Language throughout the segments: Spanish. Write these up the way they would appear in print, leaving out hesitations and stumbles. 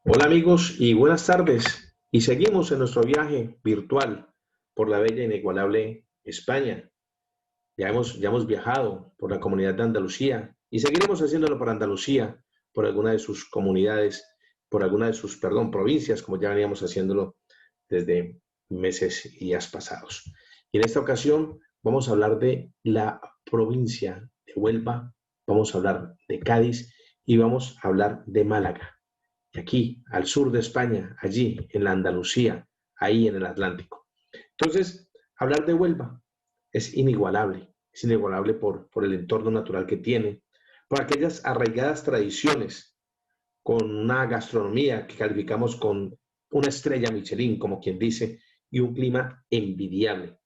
Hola amigos y buenas tardes. Y seguimos en nuestro viaje virtual por la bella e inigualable España. Ya hemos viajado por la comunidad de Andalucía y seguiremos haciéndolo por Andalucía, por alguna de sus comunidades, por alguna de sus, perdón, provincias, como ya veníamos haciéndolo desde meses y días pasados. Y en esta ocasión vamos a hablar de la provincia de Huelva, vamos a hablar de Cádiz y vamos a hablar de Málaga aquí, al sur de España, allí, en la Andalucía, ahí en el Atlántico. Entonces, hablar de Huelva es inigualable por el entorno natural que tiene, por aquellas arraigadas tradiciones, con una gastronomía que calificamos con una estrella Michelin, como quien dice, y un clima envidiable.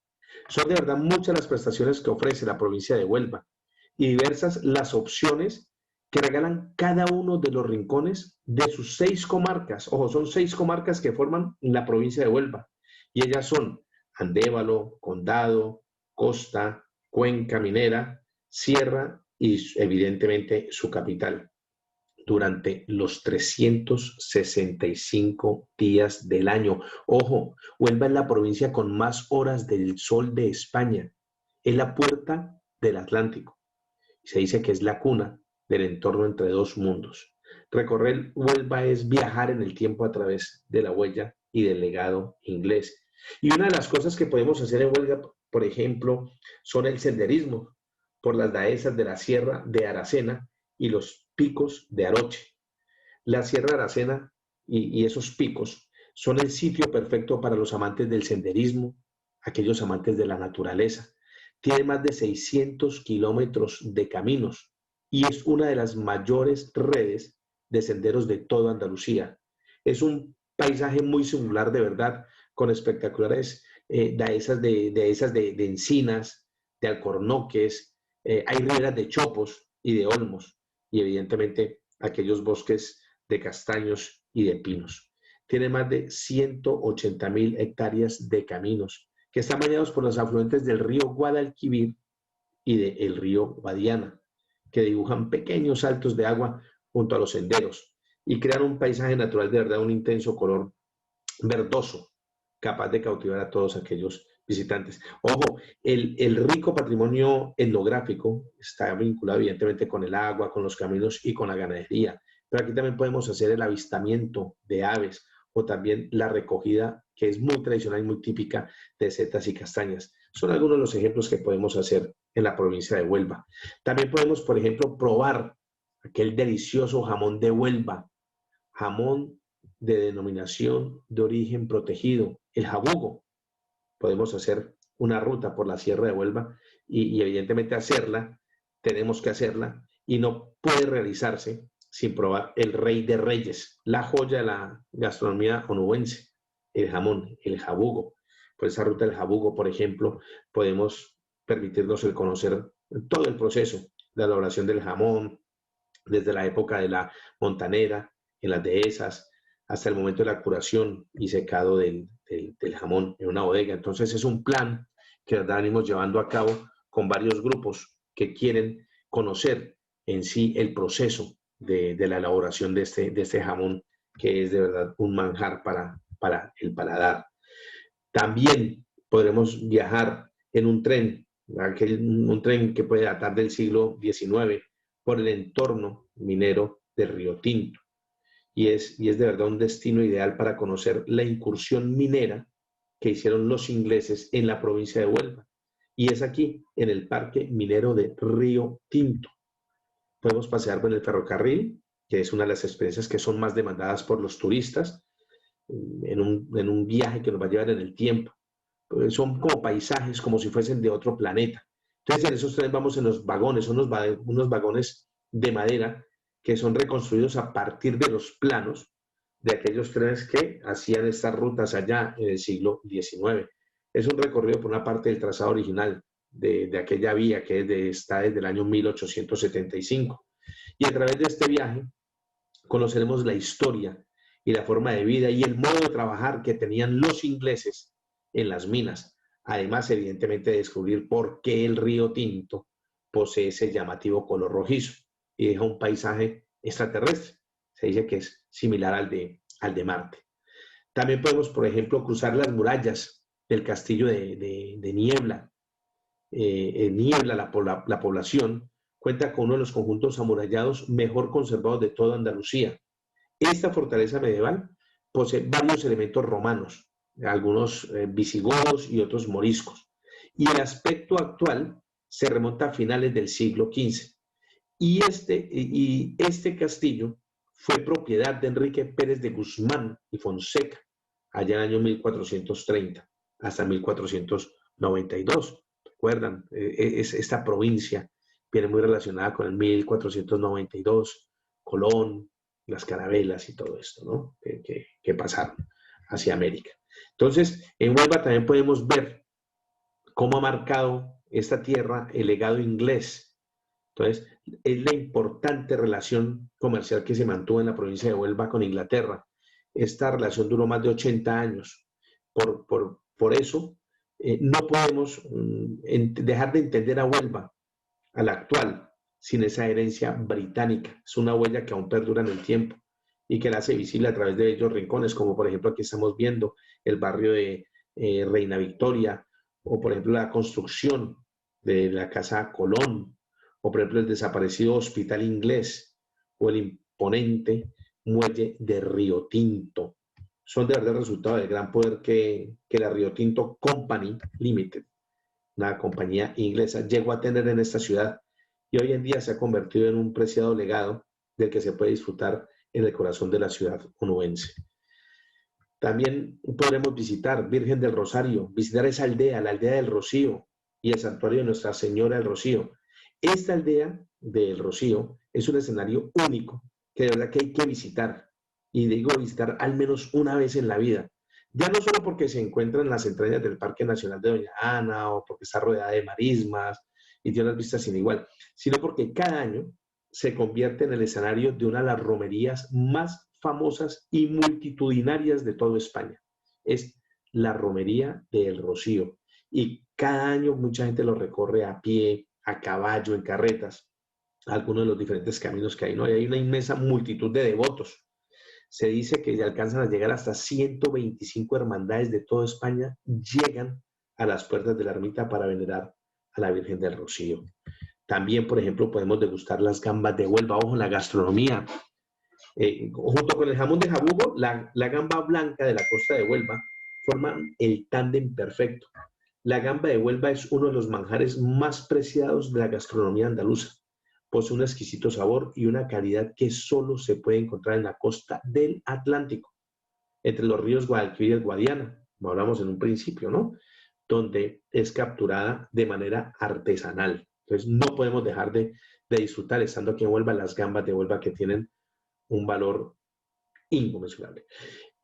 Son de verdad muchas las prestaciones que ofrece la provincia de Huelva y diversas las opciones que regalan cada uno de los rincones de sus 6 comarcas. Ojo, son 6 comarcas que forman la provincia de Huelva. Y ellas son Andévalo, Condado, Costa, Cuenca Minera, Sierra y evidentemente su capital durante los 365 días del año. Ojo, Huelva es la provincia con más horas del sol de España. Es la puerta del Atlántico. Se dice que es la cuna del entorno entre dos mundos. Recorrer Huelva es viajar en el tiempo a través de la huella y del legado inglés. Y una de las cosas que podemos hacer en Huelva, por ejemplo, son el senderismo por las dehesas de la Sierra de Aracena y los picos de Aroche. La Sierra de Aracena y esos picos son el sitio perfecto para los amantes del senderismo, aquellos amantes de la naturaleza. Tiene más de 600 kilómetros de caminos y es una de las mayores redes de senderos de toda Andalucía. Es un paisaje muy singular de verdad, con espectaculares de encinas, de alcornoques, hay riberas de chopos y de olmos y evidentemente aquellos bosques de castaños y de pinos. Tiene más de 180.000 hectáreas de caminos que están bañados por los afluentes del río Guadalquivir y del río Guadiana, que dibujan pequeños saltos de agua junto a los senderos y crean un paisaje natural de verdad, un intenso color verdoso, capaz de cautivar a todos aquellos visitantes. Ojo, el rico patrimonio etnográfico está vinculado evidentemente con el agua, con los caminos y con la ganadería, pero aquí también podemos hacer el avistamiento de aves o también la recogida, que es muy tradicional y muy típica de setas y castañas. Son algunos de los ejemplos que podemos hacer en la provincia de Huelva. También podemos, por ejemplo, probar aquel delicioso jamón de Huelva, jamón de denominación de origen protegido, el jabugo. Podemos hacer una ruta por la Sierra de Huelva y evidentemente hacerla, tenemos que hacerla y no puede realizarse sin probar el rey de reyes, la joya de la gastronomía onubense, el jamón, el jabugo. Por esa ruta del jabugo, por ejemplo, podemos permitirnos el conocer todo el proceso de elaboración del jamón, desde la época de la montanera, en las dehesas, hasta el momento de la curación y secado del jamón en una bodega. Entonces es un plan que venimos llevando a cabo con varios grupos que quieren conocer en sí el proceso de la elaboración de este jamón, que es de verdad un manjar para el paladar. También podremos viajar en un tren que puede datar del siglo XIX, por el entorno minero de Río Tinto. Y es de verdad un destino ideal para conocer la incursión minera que hicieron los ingleses en la provincia de Huelva. Y es aquí, en el Parque Minero de Río Tinto. Podemos pasear por el ferrocarril, que es una de las experiencias que son más demandadas por los turistas, en un viaje que nos va a llevar en el tiempo. Son como paisajes, como si fuesen de otro planeta. Entonces en esos trenes vamos en los vagones, son unos vagones de madera que son reconstruidos a partir de los planos de aquellos trenes que hacían estas rutas allá en el siglo XIX. Es un recorrido por una parte del trazado original de aquella vía que está desde el año 1875. Y a través de este viaje conoceremos la historia y la forma de vida y el modo de trabajar que tenían los ingleses en las minas. Además, evidentemente, de descubrir por qué el río Tinto posee ese llamativo color rojizo y deja un paisaje extraterrestre. Se dice que es similar al de Marte. También podemos, por ejemplo, cruzar las murallas del castillo de Niebla. Niebla, la población, cuenta con uno de los conjuntos amurallados mejor conservados de toda Andalucía. Esta fortaleza medieval posee varios elementos romanos, algunos visigodos y otros moriscos. Y el aspecto actual se remonta a finales del siglo XV. Y este castillo fue propiedad de Enrique Pérez de Guzmán y Fonseca, allá en el año 1430 hasta 1492. ¿Recuerdan? Esta provincia viene muy relacionada con el 1492, Colón, las carabelas y todo esto, ¿no? Que pasaron hacia América. Entonces, en Huelva también podemos ver cómo ha marcado esta tierra el legado inglés. Entonces, es la importante relación comercial que se mantuvo en la provincia de Huelva con Inglaterra. Esta relación duró más de 80 años. Por eso, no podemos dejar de entender a Huelva, a la actual, sin esa herencia británica. Es una huella que aún perdura en el tiempo y que la hace visible a través de bellos rincones, como por ejemplo aquí estamos viendo el barrio de Reina Victoria, o por ejemplo la construcción de la Casa Colón, o por ejemplo el desaparecido Hospital Inglés, o el imponente muelle de Río Tinto. Son de verdad el resultado del gran poder que la Río Tinto Company Limited, una compañía inglesa, llegó a tener en esta ciudad, y hoy en día se ha convertido en un preciado legado del que se puede disfrutar en el corazón de la ciudad onubense. También podremos visitar Virgen del Rosario, visitar esa aldea, la aldea del Rocío, y el santuario de Nuestra Señora del Rocío. Esta aldea del Rocío es un escenario único que de verdad que hay que visitar, y digo visitar al menos una vez en la vida. Ya no solo porque se encuentra en las entrañas del Parque Nacional de Doña Ana, o porque está rodeada de marismas y tiene unas vistas sin igual, sino porque cada año se convierte en el escenario de una de las romerías más famosas y multitudinarias de toda España. Es la romería del Rocío. Y cada año mucha gente lo recorre a pie, a caballo, en carretas, algunos de los diferentes caminos que hay, ¿no? Y hay una inmensa multitud de devotos. Se dice que ya alcanzan a llegar hasta 125 hermandades de toda España, llegan a las puertas de la ermita para venerar a la Virgen del Rocío. También, por ejemplo, podemos degustar las gambas de Huelva. Ojo, la gastronomía. Junto con el jamón de jabugo, la gamba blanca de la costa de Huelva forman el tándem perfecto. La gamba de Huelva es uno de los manjares más preciados de la gastronomía andaluza. Posee un exquisito sabor y una calidad que solo se puede encontrar en la costa del Atlántico, entre los ríos Guadalquivir y el Guadiana, como hablamos en un principio, ¿no? Donde es capturada de manera artesanal. Entonces, no podemos dejar de disfrutar, estando aquí en Huelva, las gambas de Huelva, que tienen un valor inconmensurable.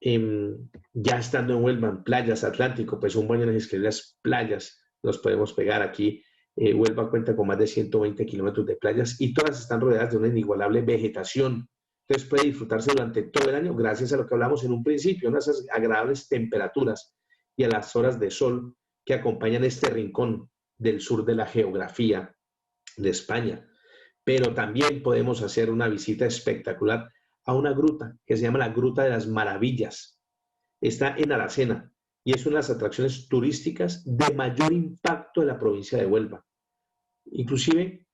Ya estando en Huelva, en playas, Atlántico, pues un baño en las escaleras playas nos podemos pegar aquí. Huelva cuenta con más de 120 kilómetros de playas y todas están rodeadas de una inigualable vegetación. Entonces puede disfrutarse durante todo el año gracias a lo que hablamos en un principio, unas agradables temperaturas y a las horas de sol que acompañan este rincón del sur de la geografía de España. Pero también podemos hacer una visita espectacular a una gruta que se llama la Gruta de las Maravillas. Está en Aracena y es una de las atracciones turísticas de mayor impacto de la provincia de Huelva. Inclusive,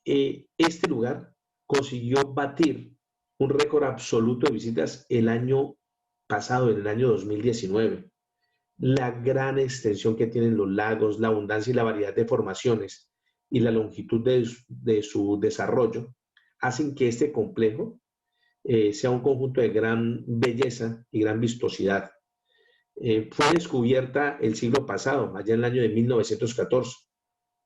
este lugar consiguió batir un récord absoluto de visitas el año pasado, en el año 2019. La gran extensión que tienen los lagos, la abundancia y la variedad de formaciones y la longitud de su desarrollo hacen que este complejo sea un conjunto de gran belleza y gran vistosidad. Fue descubierta el siglo pasado, allá en el año de 1914,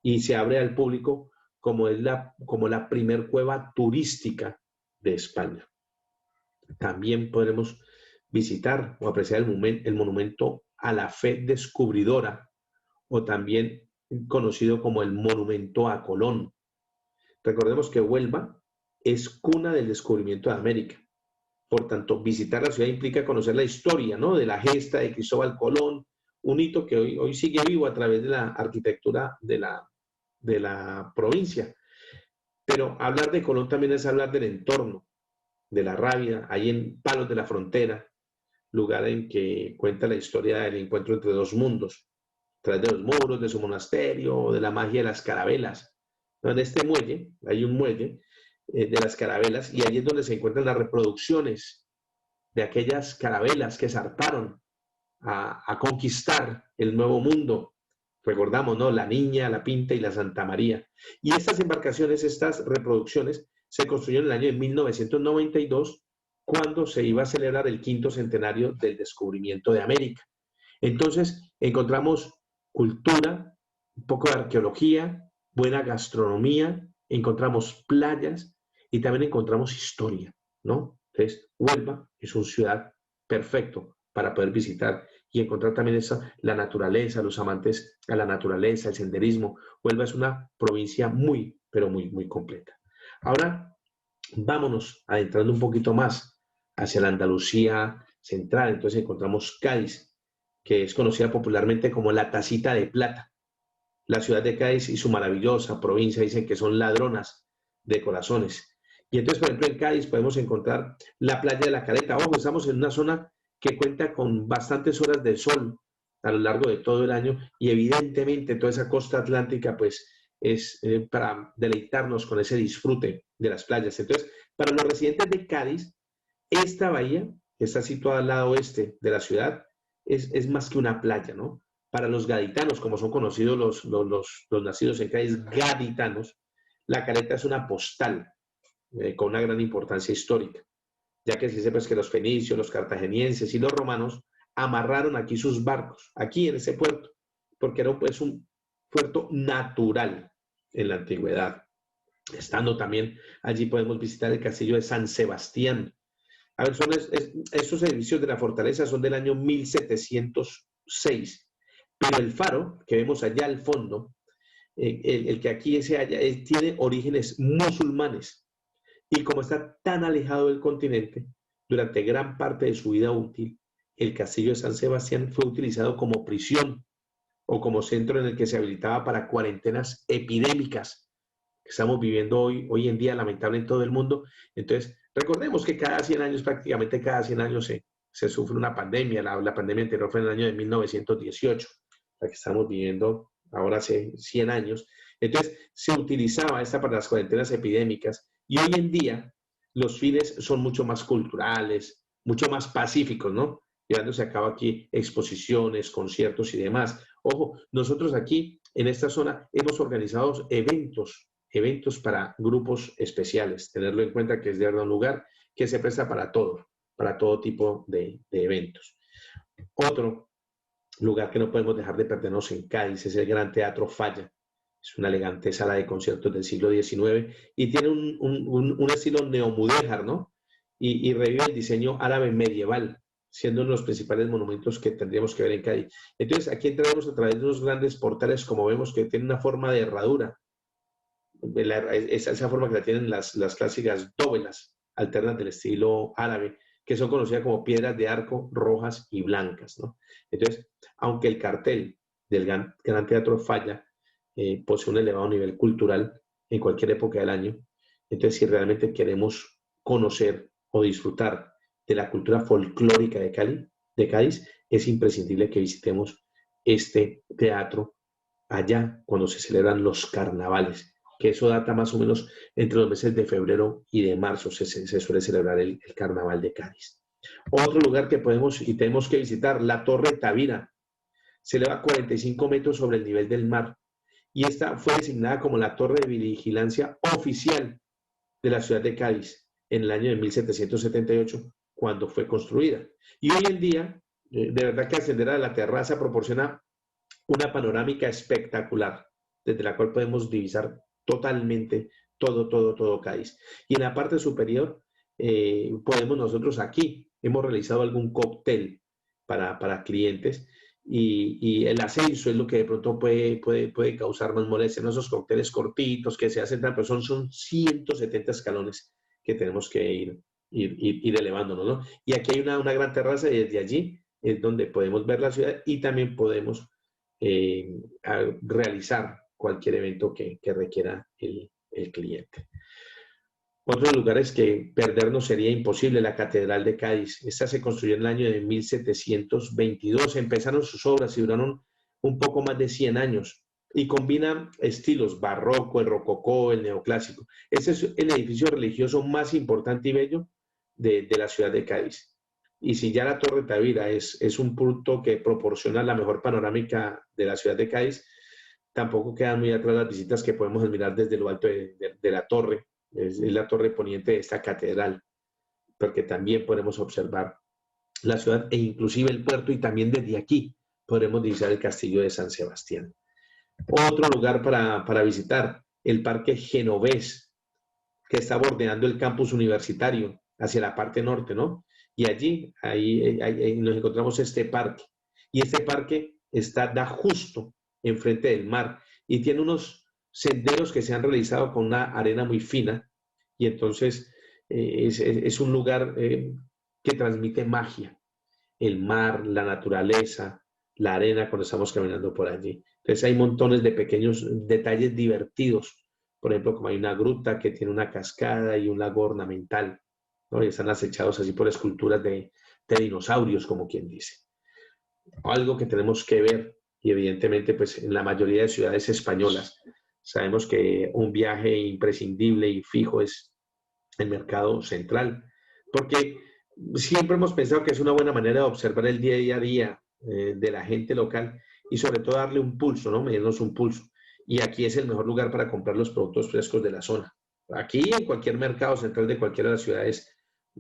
y se abre al público como la primer cueva turística de España. También podremos visitar o apreciar el monumento a la fe descubridora, o también conocido como el Monumento a Colón. Recordemos que Huelva es cuna del descubrimiento de América. Por tanto, visitar la ciudad implica conocer la historia, ¿no?, de la gesta de Cristóbal Colón, un hito que hoy sigue vivo a través de la arquitectura de la provincia. Pero hablar de Colón también es hablar del entorno, de la Rábida, ahí en Palos de la Frontera, lugar en que cuenta la historia del encuentro entre dos mundos, tras de los muros de su monasterio, de la magia de las carabelas. ¿No? En este muelle, hay un muelle de las carabelas, y allí es donde se encuentran las reproducciones de aquellas carabelas que zarparon a conquistar el Nuevo Mundo. Recordamos, ¿no? La Niña, la Pinta y la Santa María. Y estas embarcaciones, estas reproducciones, se construyeron en el año de 1992, cuando se iba a celebrar el 5º centenario del descubrimiento de América. Entonces, encontramos cultura, un poco de arqueología, buena gastronomía, encontramos playas y también encontramos historia, ¿no? Entonces, Huelva es una ciudad perfecto para poder visitar y encontrar también la naturaleza, los amantes a la naturaleza, el senderismo. Huelva es una provincia muy, pero muy, muy completa. Ahora, vámonos adentrando un poquito más hacia la Andalucía central. Entonces encontramos Cádiz, que es conocida popularmente como la Tacita de Plata. La ciudad de Cádiz y su maravillosa provincia dicen que son ladronas de corazones. Y entonces, por ejemplo, en Cádiz podemos encontrar la playa de la Caleta. Ojo, estamos en una zona que cuenta con bastantes horas de sol a lo largo de todo el año, y evidentemente toda esa costa atlántica pues es para deleitarnos con ese disfrute de las playas. Entonces, para los residentes de Cádiz, esta bahía, que está situada al lado oeste de la ciudad, es más que una playa, ¿no? Para los gaditanos, como son conocidos los nacidos en Cádiz, gaditanos, la Caleta es una postal con una gran importancia histórica, ya que se sepa que los fenicios, los cartagenienses y los romanos amarraron aquí sus barcos, aquí en ese puerto, porque era pues, un puerto natural en la antigüedad. Estando también allí podemos visitar el castillo de San Sebastián. A ver, estos edificios de la fortaleza son del año 1706, pero el faro que vemos allá al fondo, el que aquí se halla, tiene orígenes musulmanes, y como está tan alejado del continente, durante gran parte de su vida útil, el castillo de San Sebastián fue utilizado como prisión o como centro en el que se habilitaba para cuarentenas epidémicas que estamos viviendo hoy en día, lamentable en todo el mundo. Entonces, recordemos que cada 100 años, prácticamente cada 100 años se sufre una pandemia. La pandemia anterior fue en el año de 1918, la que estamos viviendo ahora hace 100 años. Entonces, se utilizaba esta para las cuarentenas epidémicas, y hoy en día los fines son mucho más culturales, mucho más pacíficos, ¿no? Llevándose a cabo aquí exposiciones, conciertos y demás. Ojo, nosotros aquí en esta zona hemos organizado eventos para grupos especiales. Tenerlo en cuenta que es de verdad un lugar que se presta para todo tipo de eventos. Otro lugar que no podemos dejar de perdernos en Cádiz es el Gran Teatro Falla. Es una elegante sala de conciertos del siglo XIX y tiene un estilo neomudéjar, ¿no? Y revive el diseño árabe medieval, siendo uno de los principales monumentos que tendríamos que ver en Cádiz. Entonces, aquí entramos a través de unos grandes portales, como vemos, que tienen una forma de herradura. Esa forma que la tienen las clásicas dóvelas alternas del estilo árabe, que son conocidas como piedras de arco rojas y blancas, ¿no? Entonces, aunque el cartel del Gran Teatro Falla posee un elevado nivel cultural en cualquier época del año, entonces si realmente queremos conocer o disfrutar de la cultura folclórica de Cádiz, es imprescindible que visitemos este teatro allá cuando se celebran los carnavales, que eso data más o menos entre los meses de febrero y de marzo, se suele celebrar el carnaval de Cádiz. Otro lugar que podemos y tenemos que visitar, la Torre Tavira, se eleva 45 metros sobre el nivel del mar, y esta fue designada como la torre de vigilancia oficial de la ciudad de Cádiz en el año de 1778, cuando fue construida. Y hoy en día, de verdad que ascender a la terraza proporciona una panorámica espectacular, desde la cual podemos divisar totalmente todo Cádiz. Y en la parte superior, podemos nosotros aquí, hemos realizado algún cóctel para clientes, y el ascenso es lo que de pronto puede causar más molestia, ¿no? Esos cócteles cortitos que se hacen, pero son 170 escalones que tenemos que ir elevándonos, ¿no? Y aquí hay una gran terraza, y desde allí es donde podemos ver la ciudad, y también podemos a realizar cualquier evento que requiera el cliente. Otros lugares que perdernos sería imposible, la Catedral de Cádiz. Esta se construyó en el año de 1722. Empezaron sus obras y duraron un poco más de 100 años y combina estilos barroco, el rococó, el neoclásico. Este es el edificio religioso más importante y bello de la ciudad de Cádiz. Y si ya la Torre Tavira es un punto que proporciona la mejor panorámica de la ciudad de Cádiz, tampoco quedan muy atrás las visitas que podemos admirar desde lo alto de la torre. Es la torre poniente de esta catedral, porque también podemos observar la ciudad e inclusive el puerto, y también desde aquí podremos visitar el castillo de San Sebastián. Otro lugar para visitar, el Parque Genovés, que está bordeando el campus universitario hacia la parte norte, ¿no? Y allí, ahí nos encontramos este parque. Y este parque da justo enfrente del mar y tiene unos senderos que se han realizado con una arena muy fina, y entonces es un lugar que transmite magia, el mar, la naturaleza, la arena cuando estamos caminando por allí. Entonces hay montones de pequeños detalles divertidos, por ejemplo, como hay una gruta que tiene una cascada y un lago ornamental, ¿no? Y están acechados así por esculturas de dinosaurios, como quien dice. Algo que tenemos que ver, y evidentemente pues en la mayoría de ciudades españolas sabemos que un viaje imprescindible y fijo es el mercado central, porque siempre hemos pensado que es una buena manera de observar el día a día de la gente local y sobre todo darle un pulso, ¿no? Medirnos un pulso. Y aquí es el mejor lugar para comprar los productos frescos de la zona. Aquí en cualquier mercado central de cualquiera de las ciudades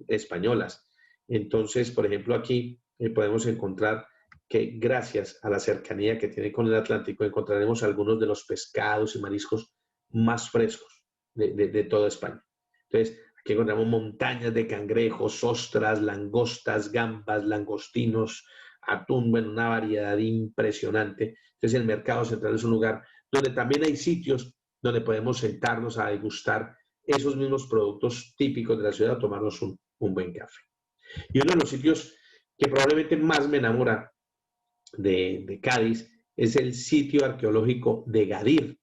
españolas. Entonces, por ejemplo, aquí podemos encontrar que gracias a la cercanía que tiene con el Atlántico encontraremos algunos de los pescados y mariscos más frescos de toda España. Entonces, aquí encontramos montañas de cangrejos, ostras, langostas, gambas, langostinos, atún, bueno, una variedad impresionante. Entonces, el mercado central es un lugar donde también hay sitios donde podemos sentarnos a degustar esos mismos productos típicos de la ciudad, a tomarnos un buen café. Y uno de los sitios que probablemente más me enamora de Cádiz es el sitio arqueológico de Gadir.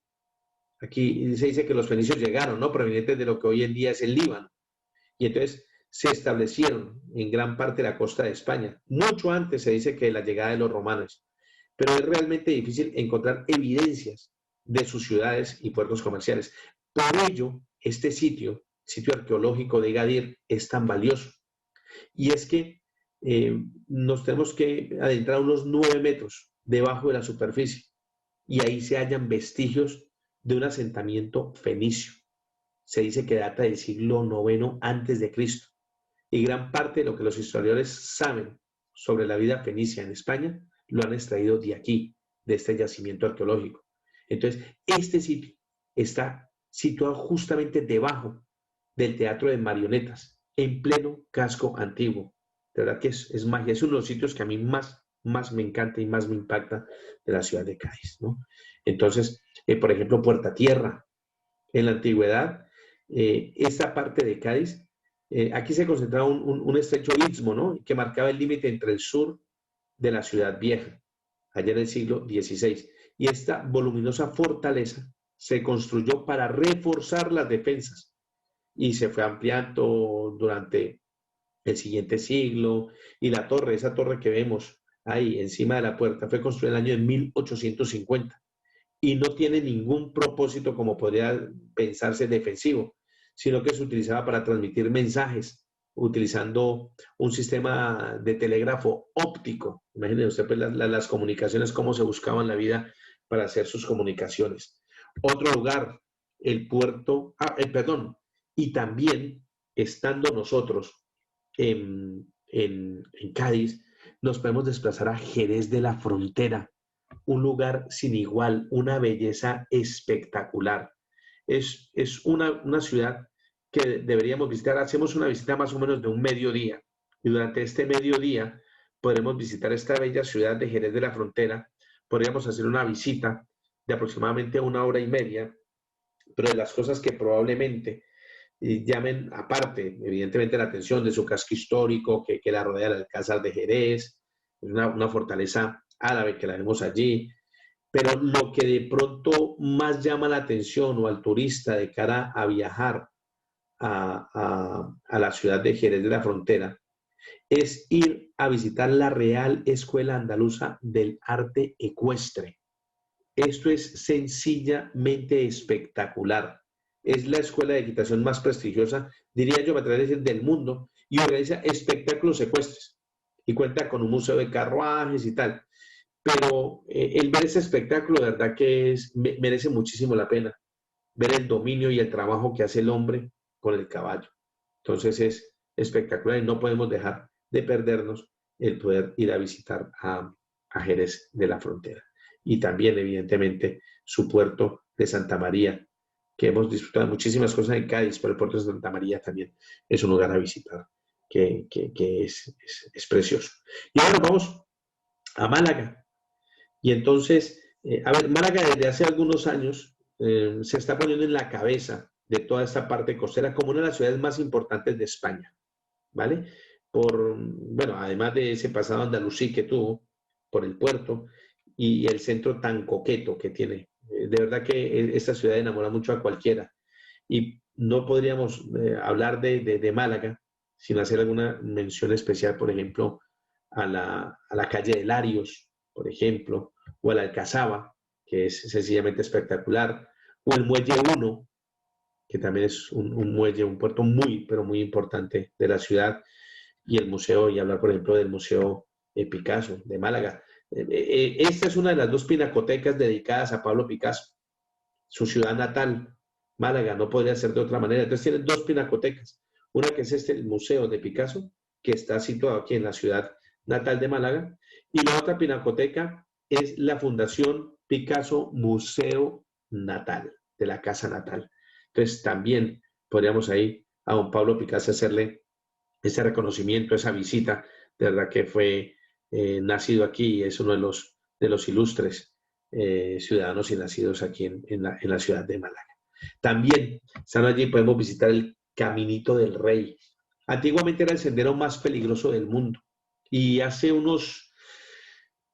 Aquí se dice que los fenicios llegaron, ¿no? Provenientes de lo que hoy en día es el Líbano. Y entonces se establecieron en gran parte de la costa de España. Mucho antes se dice que de la llegada de los romanos. Pero es realmente difícil encontrar evidencias de sus ciudades y puertos comerciales. Por ello, este sitio arqueológico de Gadir, es tan valioso. Y es que nos tenemos que adentrar unos 9 metros debajo de la superficie, y ahí se hallan vestigios de un asentamiento fenicio. Se dice que data del siglo IX antes de Cristo, y gran parte de lo que los historiadores saben sobre la vida fenicia en España lo han extraído de aquí, de este yacimiento arqueológico. Entonces, este sitio está situado justamente debajo del Teatro de Marionetas, en pleno casco antiguo. De verdad que es magia, es uno de los sitios que a mí más me encanta y más me impacta de la ciudad de Cádiz, ¿no? Entonces, por ejemplo, Puerta Tierra, en la antigüedad, esta parte de Cádiz, aquí se concentraba un estrecho istmo, ¿no? Que marcaba el límite entre el sur de la ciudad vieja, allá en el siglo XVI. Y esta voluminosa fortaleza se construyó para reforzar las defensas y se fue ampliando durante el siguiente siglo. Y la torre, esa torre que vemos ahí encima de la puerta, fue construida en el año de 1850 y no tiene ningún propósito como podría pensarse defensivo, sino que se utilizaba para transmitir mensajes utilizando un sistema de telégrafo óptico. Imagínense usted pues, las comunicaciones, cómo se buscaban la vida para hacer sus comunicaciones. Otro lugar, el puerto, perdón, y también estando nosotros en Cádiz, nos podemos desplazar a Jerez de la Frontera, un lugar sin igual, una belleza espectacular. Es una ciudad que deberíamos visitar. Hacemos una visita más o menos de un mediodía, y durante este mediodía podremos visitar esta bella ciudad de Jerez de la Frontera. Podríamos hacer una visita de aproximadamente 1 hora y media, pero de las cosas que probablemente llamen aparte, evidentemente, la atención de su casco histórico que la rodea, el Alcázar de Jerez, una fortaleza árabe que la vemos allí. Pero lo que de pronto más llama la atención o al turista de cara a viajar a la ciudad de Jerez de la Frontera, es ir a visitar la Real Escuela Andaluza del Arte Ecuestre. Esto es sencillamente espectacular. Es la escuela de equitación más prestigiosa, diría yo, me atrevería a decir, del mundo, y organiza espectáculos ecuestres. Y cuenta con un museo de carruajes y tal. Pero el ver ese espectáculo, de verdad que merece muchísimo la pena. Ver el dominio y el trabajo que hace el hombre con el caballo. Entonces es espectacular y no podemos dejar de perdernos el poder ir a visitar a Jerez de la Frontera. Y también, evidentemente, su puerto de Santa María, que hemos disfrutado muchísimas cosas en Cádiz, pero el puerto de Santa María también es un lugar a visitar, que es precioso. Y ahora vamos a Málaga. Y entonces, a ver, Málaga desde hace algunos años se está poniendo en la cabeza de toda esta parte costera como una de las ciudades más importantes de España, ¿vale? Bueno, además de ese pasado andalusí que tuvo, por el puerto y el centro tan coqueto que tiene. De verdad que esta ciudad enamora mucho a cualquiera. Y no podríamos hablar de Málaga sin hacer alguna mención especial, por ejemplo, a la calle de Larios, por ejemplo, o a la Alcazaba, que es sencillamente espectacular, o el Muelle 1, que también es un muelle, un puerto muy, pero muy importante de la ciudad, y el museo, y hablar, por ejemplo, del Museo Picasso de Málaga. Esta es una de las dos pinacotecas dedicadas a Pablo Picasso, su ciudad natal, Málaga, no podría ser de otra manera. Entonces tienen dos pinacotecas, una que es el Museo de Picasso, que está situado aquí en la ciudad natal de Málaga, y la otra pinacoteca es la Fundación Picasso Museo Natal, de la Casa Natal. Entonces también podríamos ahí a don Pablo Picasso hacerle ese reconocimiento, esa visita, de verdad que fue nacido aquí y es uno de los ilustres ciudadanos y nacidos aquí en la ciudad de Málaga. También, estando allí, podemos visitar el Caminito del Rey. Antiguamente era el sendero más peligroso del mundo y hace unos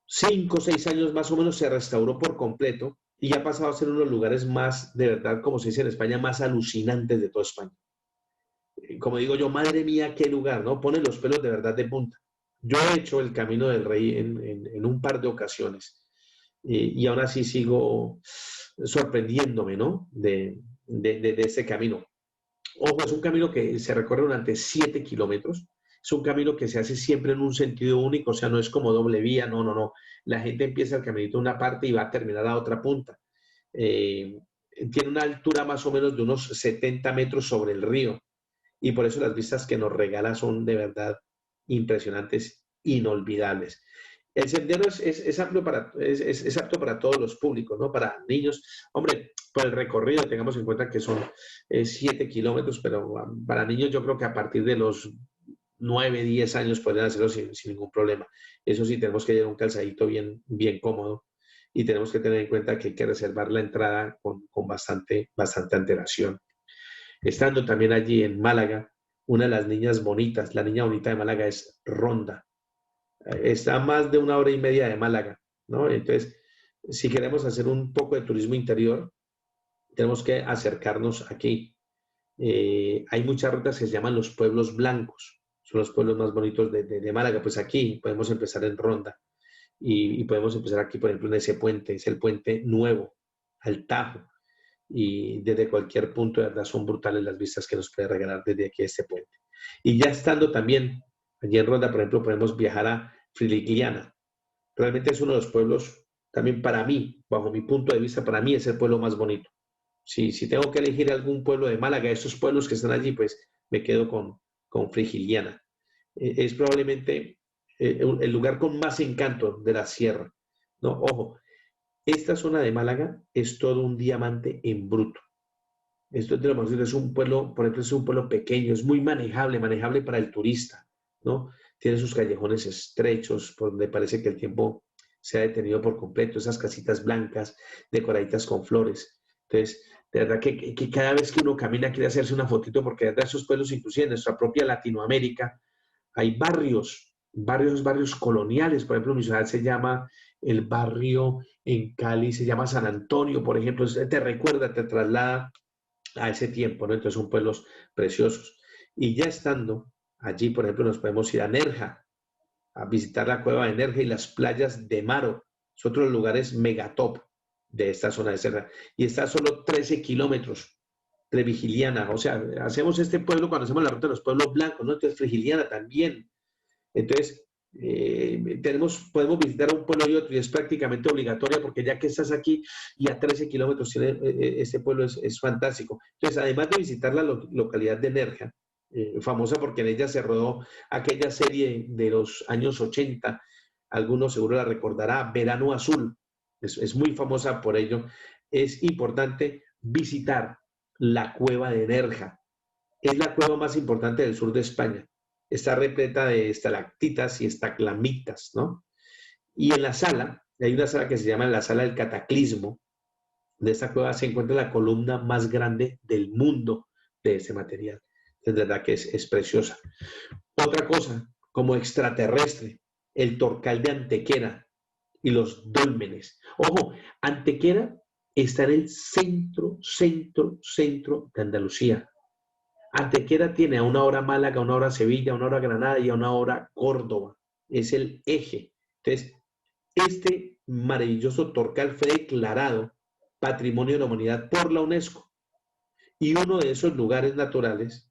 5 o 6 años más o menos se restauró por completo y ha pasado a ser uno de los lugares más, de verdad, como se dice en España, más alucinantes de toda España. Como digo yo, madre mía, qué lugar, ¿no? Pone los pelos de verdad de punta. Yo he hecho el Camino del Rey en un par de ocasiones y aún así sigo sorprendiéndome, ¿no? De ese camino. Ojo, es un camino que se recorre durante 7 kilómetros. Es un camino que se hace siempre en un sentido único, o sea, no es como doble vía, no, no, no. La gente empieza el caminito en una parte y va a terminar a otra punta. Eh, Tiene una altura más o menos de unos 70 metros sobre el río y por eso las vistas que nos regala son de verdad impresionantes, inolvidables. El sendero es apto para todos los públicos, ¿no? Para niños. Hombre, por el recorrido, tengamos en cuenta que son 7 kilómetros, pero para niños yo creo que a partir de los 9, 10 años podrían hacerlo sin ningún problema. Eso sí, tenemos que llevar un calzadito bien cómodo y tenemos que tener en cuenta que hay que reservar la entrada con bastante antelación. Estando también allí en Málaga, una de las niñas bonitas, la niña bonita de Málaga es Ronda. Está a más de 1 hora y media de Málaga, ¿no? Entonces, si queremos hacer un poco de turismo interior, tenemos que acercarnos aquí. Hay muchas rutas que se llaman los pueblos blancos, son los pueblos más bonitos de Málaga. Pues aquí podemos empezar en Ronda y podemos empezar aquí, por ejemplo, en ese puente, es el puente nuevo, al Tajo y desde cualquier punto de verdad son brutales las vistas que nos puede regalar desde aquí este puente. Y ya estando también allí en Ronda, por ejemplo, podemos viajar a Filigliana. Realmente es uno de los pueblos, también para mí, bajo mi punto de vista, para mí es el pueblo más bonito. Si tengo que elegir algún pueblo de Málaga, esos pueblos que están allí, pues me quedo con Frigiliana. Es probablemente el lugar con más encanto de la sierra. ¿No? Ojo, esta zona de Málaga es todo un diamante en bruto. Esto es de lo más es un pueblo, por ejemplo, es un pueblo pequeño, es muy manejable para el turista, ¿no? Tiene sus callejones estrechos, por donde parece que el tiempo se ha detenido por completo, esas casitas blancas, decoraditas con flores. Entonces, de verdad que cada vez que uno camina quiere hacerse una fotito, porque de verdad esos pueblos, inclusive en nuestra propia Latinoamérica, hay barrios coloniales. Por ejemplo, mi ciudad se llama el barrio en Cali, se llama San Antonio, por ejemplo. Te recuerda, te traslada a ese tiempo, ¿no? Entonces son pueblos preciosos. Y ya estando allí, por ejemplo, nos podemos ir a Nerja, a visitar la cueva de Nerja y las playas de Maro. Es otro de los lugares megatop de esta zona de Serra. Y está a solo 13 kilómetros de Vigiliana. O sea, hacemos este pueblo cuando hacemos la ruta de los pueblos blancos, ¿no? Entonces Vigiliana también. Entonces, podemos visitar un pueblo y otro y es prácticamente obligatoria porque ya que estás aquí y a 13 kilómetros tiene, este pueblo es fantástico. Entonces, además de visitar la localidad de Nerja, famosa porque en ella se rodó aquella serie de los años 80, algunos seguro la recordará, Verano Azul, es muy famosa por ello, es importante visitar la cueva de Nerja. Es la cueva más importante del sur de España. Está repleta de estalactitas y estalagmitas, ¿no? Y en la sala, hay una sala que se llama la sala del cataclismo. De esta cueva se encuentra la columna más grande del mundo de ese material. Es verdad que es preciosa. Otra cosa, como extraterrestre, el Torcal de Antequera y los dólmenes. Ojo, Antequera está en el centro de Andalucía. Antequera tiene a una hora Málaga, a una hora Sevilla, a una hora Granada y a una hora Córdoba. Es el eje. Entonces, este maravilloso Torcal fue declarado Patrimonio de la Humanidad por la UNESCO. Y uno de esos lugares naturales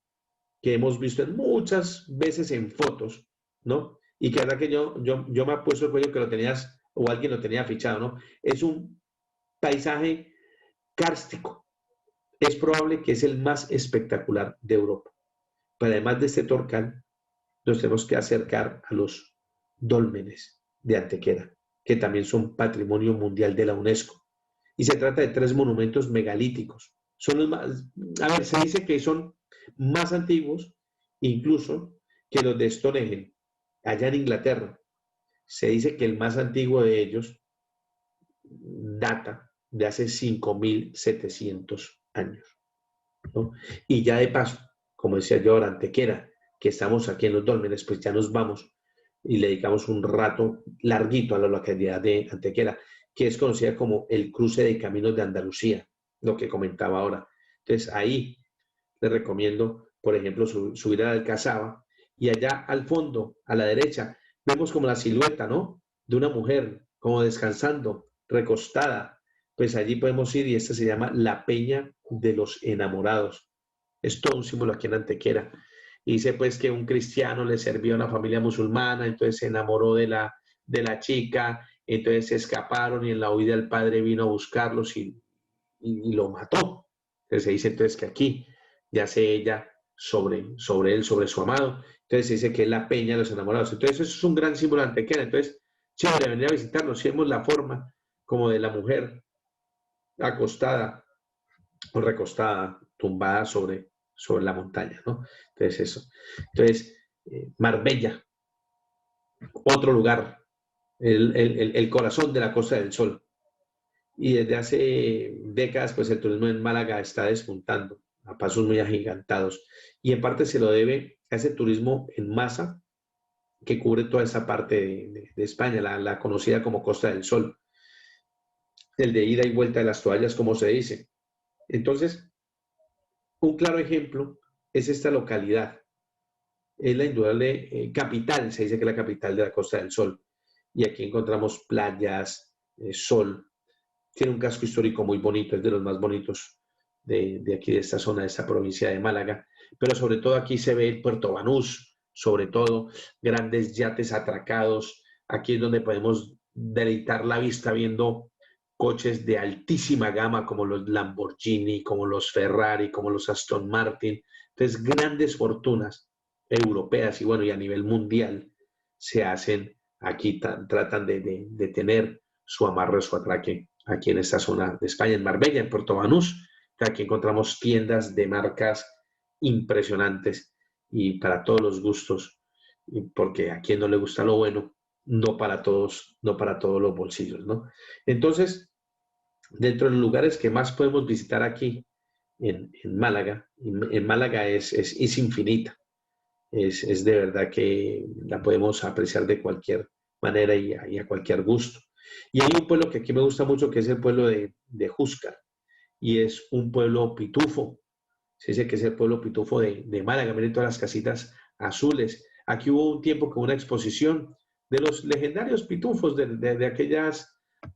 que hemos visto en muchas veces en fotos, ¿no? Y que ahora que yo me apuesto el cuello que lo tenías o alguien lo tenía fichado, ¿no? Es un paisaje kárstico. Es probable que es el más espectacular de Europa. Pero además de este Torcal, nos tenemos que acercar a los dólmenes de Antequera, que también son Patrimonio Mundial de la UNESCO. Y se trata de 3 monumentos megalíticos. Son los más, a ver, se dice que son más antiguos incluso que los de Stonehenge, allá en Inglaterra. Se dice que el más antiguo de ellos data de hace 5.700 años, ¿no? Y ya de paso, como decía yo ahora, Antequera, que estamos aquí en los dólmenes, pues ya nos vamos y le dedicamos un rato larguito a la localidad de Antequera, que es conocida como el cruce de caminos de Andalucía, lo que comentaba ahora. Entonces ahí les recomiendo, por ejemplo, subir a la Alcazaba y allá al fondo, a la derecha, vemos como la silueta, ¿no? De una mujer, como descansando, recostada. Pues allí podemos ir y esta se llama la Peña de los Enamorados. Es todo un símbolo aquí en Antequera. Y dice pues que un cristiano le sirvió a una familia musulmana, entonces se enamoró de la chica, entonces se escaparon y en la huida el padre vino a buscarlos y lo mató. Entonces se dice entonces que aquí yace ella sobre él, sobre su amado. Entonces se dice que es la peña de los enamorados. Entonces eso es un gran símbolo de Antequera. Entonces, chévere venir a visitarnos. Si vemos la forma como de la mujer acostada o recostada, tumbada sobre la montaña, ¿no? Entonces eso. Entonces, Marbella, otro lugar, el corazón de la Costa del Sol. Y desde hace décadas, pues el turismo en Málaga está despuntando a pasos muy agigantados. Y en parte se lo debe a ese turismo en masa que cubre toda esa parte de España, la conocida como Costa del Sol, el de ida y vuelta de las toallas, como se dice. Entonces, un claro ejemplo es esta localidad. Es la indudable capital, se dice que es la capital de la Costa del Sol. Y aquí encontramos playas, sol, tiene un casco histórico muy bonito, es de los más bonitos de aquí, de esta zona, de esta provincia de Málaga. Pero sobre todo aquí se ve el Puerto Banús, sobre todo grandes yates atracados. Aquí es donde podemos deleitar la vista viendo coches de altísima gama como los Lamborghini, como los Ferrari, como los Aston Martin. Entonces, grandes fortunas europeas y bueno, y a nivel mundial se hacen aquí, tratan de tener su amarre, su atraque aquí en esta zona de España, en Marbella, en Puerto Banús. Aquí encontramos tiendas de marcas impresionantes y para todos los gustos, porque a quien no le gusta lo bueno, no para todos, no para todos los bolsillos, ¿no? Entonces, dentro de los lugares que más podemos visitar aquí en Málaga, en Málaga es infinita, es de verdad que la podemos apreciar de cualquier manera y a cualquier gusto. Y hay un pueblo que aquí me gusta mucho, que es el pueblo de Júzcar, y es un pueblo pitufo, Se dice que es el pueblo pitufo de Málaga. Miren todas las casitas azules. Aquí hubo un tiempo con una exposición de los legendarios pitufos de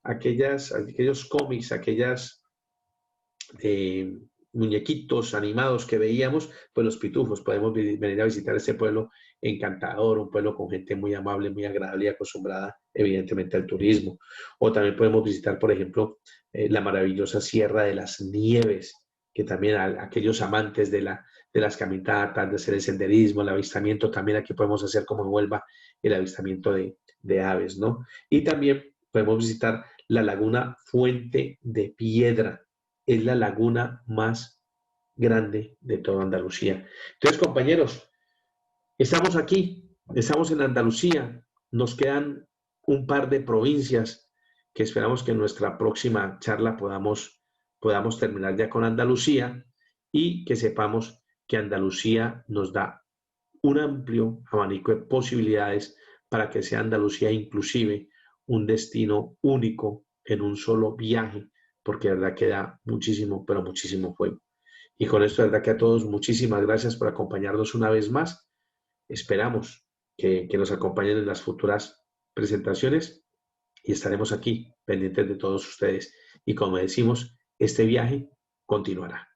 aquellos cómics, aquellas muñequitos animados que veíamos, pues los pitufos. Podemos venir a visitar este pueblo encantador, un pueblo con gente muy amable, muy agradable y acostumbrada evidentemente al turismo. O también podemos visitar, por ejemplo, la maravillosa Sierra de las Nieves, que también a aquellos amantes de las caminatas, de hacer el senderismo, el avistamiento, también aquí podemos hacer como en Huelva el avistamiento de aves, ¿no? Y también podemos visitar la laguna Fuente de Piedra, es la laguna más grande de toda Andalucía. Entonces, compañeros, estamos aquí, estamos en Andalucía, nos quedan un par de provincias que esperamos que en nuestra próxima charla podamos terminar ya con Andalucía y que sepamos que Andalucía nos da un amplio abanico de posibilidades para que sea Andalucía inclusive un destino único en un solo viaje, porque de verdad queda muchísimo, pero muchísimo juego. Y con esto, de verdad que a todos, muchísimas gracias por acompañarnos una vez más. Esperamos que nos acompañen en las futuras presentaciones y estaremos aquí pendientes de todos ustedes. Y como decimos, este viaje continuará.